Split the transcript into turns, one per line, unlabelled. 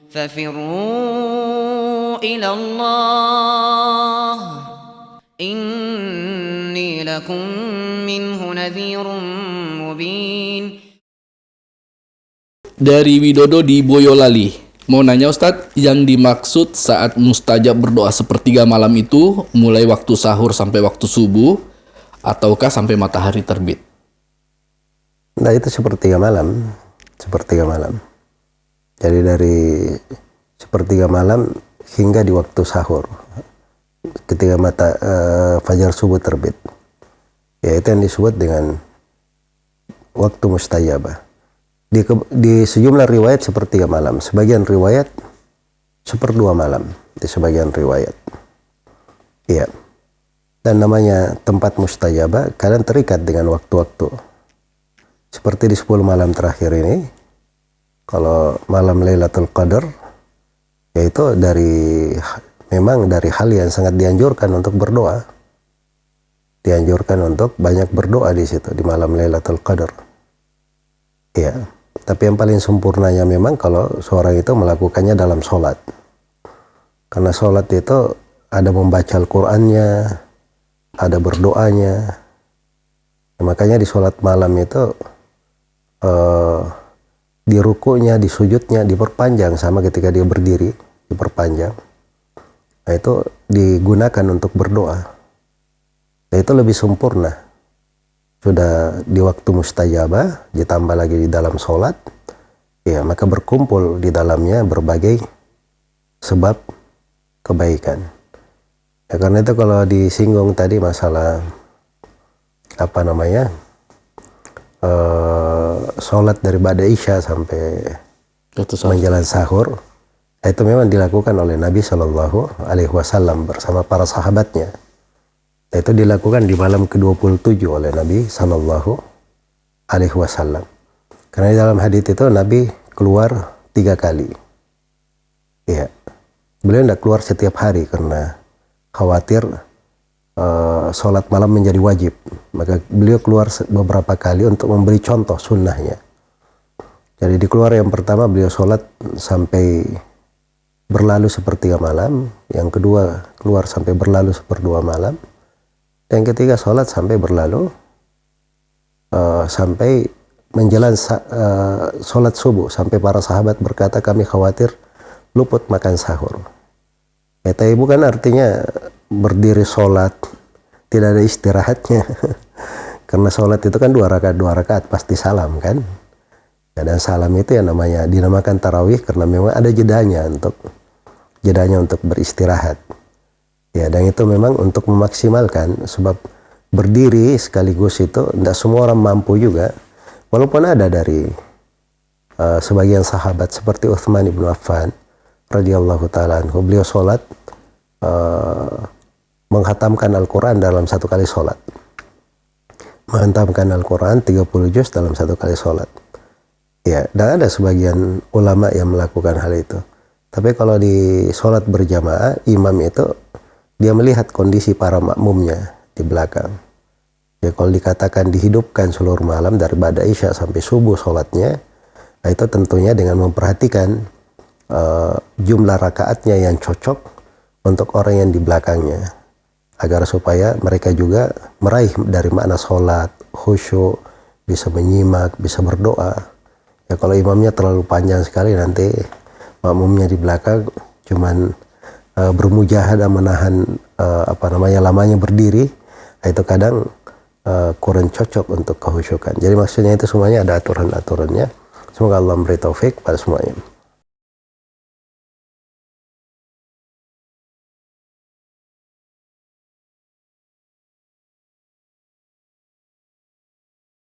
ففروا إلى الله إني لكم منه نذير مبين.
Dari Widodo di Boyolali, mau nanya Ustadz, yang dimaksud saat mustajab berdoa sepertiga malam itu mulai waktu sahur sampai waktu subuh, ataukah sampai matahari terbit?
Nah, itu sepertiga malam. Jadi dari sepertiga malam hingga di waktu sahur, ketika fajar subuh terbit. Ya, itu yang disebut dengan waktu mustajabah. Di sejumlah riwayat sepertiga malam, sebagian riwayat seperdua malam, di sebagian riwayat. Iya. Dan namanya tempat mustajabah kadang terikat dengan waktu-waktu. Seperti di 10 malam terakhir ini, kalau malam Lailatul Qadar, yaitu memang dari hal yang sangat dianjurkan untuk berdoa. Dianjurkan untuk banyak berdoa di situ, di malam Lailatul Qadar. Iya. Tapi yang paling sempurnanya memang kalau seorang itu melakukannya dalam sholat. Karena sholat itu ada membaca Al-Qur'annya, ada berdoanya. Nah, makanya di sholat malam itu di rukunya, di sujudnya diperpanjang sama ketika dia berdiri, diperpanjang. Nah, itu digunakan untuk berdoa. Nah, itu lebih sempurna. Sudah di waktu mustajabah, ditambah lagi di dalam sholat, ya maka berkumpul di dalamnya berbagai sebab kebaikan. Ya, karena itu kalau disinggung tadi masalah sholat dari ba'da isya sampai menjelang sahur, itu memang dilakukan oleh Nabi SAW bersama para sahabatnya. Itu dilakukan di malam ke-27 oleh Nabi SAW. Karena di dalam hadits itu Nabi keluar 3 kali. Ya, beliau tidak keluar setiap hari karena khawatir sholat malam menjadi wajib. Maka beliau keluar beberapa kali untuk memberi contoh sunnahnya. Jadi di keluar yang pertama beliau sholat sampai berlalu sepertiga malam. Yang kedua keluar sampai berlalu seperdua malam. Yang ketiga sholat sampai berlalu sampai menjelang sholat subuh, sampai para sahabat berkata kami khawatir luput makan sahur. Ya, tapi bukan artinya berdiri sholat tidak ada istirahatnya. Karena sholat itu kan 2 rakaat pasti salam kan. Ya, dan salam itu yang dinamakan tarawih karena memang ada jedanya untuk beristirahat. Ya, dan itu memang untuk memaksimalkan, sebab berdiri sekaligus itu tidak semua orang mampu juga. Walaupun ada dari sebagian sahabat seperti Utsman ibn Affan radhiyallahu taala anhu, beliau sholat menghatamkan Al-Quran dalam 1 kali sholat. Menghatamkan Al-Quran 30 juz dalam 1 kali sholat. Ya, dan ada sebagian ulama yang melakukan hal itu. Tapi kalau di sholat berjamaah, imam itu dia melihat kondisi para makmumnya di belakang. Ya, kalau dikatakan dihidupkan seluruh malam dari ba'da isya sampai subuh sholatnya, nah itu tentunya dengan memperhatikan jumlah rakaatnya yang cocok untuk orang yang di belakangnya, agar supaya mereka juga meraih dari makna sholat, khusyuk, bisa menyimak, bisa berdoa. Ya, kalau imamnya terlalu panjang sekali, nanti makmumnya di belakang cuman bermujahadah menahan lamanya berdiri, itu kadang kurang cocok untuk kehusyukan. Jadi maksudnya itu semuanya ada aturan-aturannya. Semoga Allah memberi taufik pada semuanya.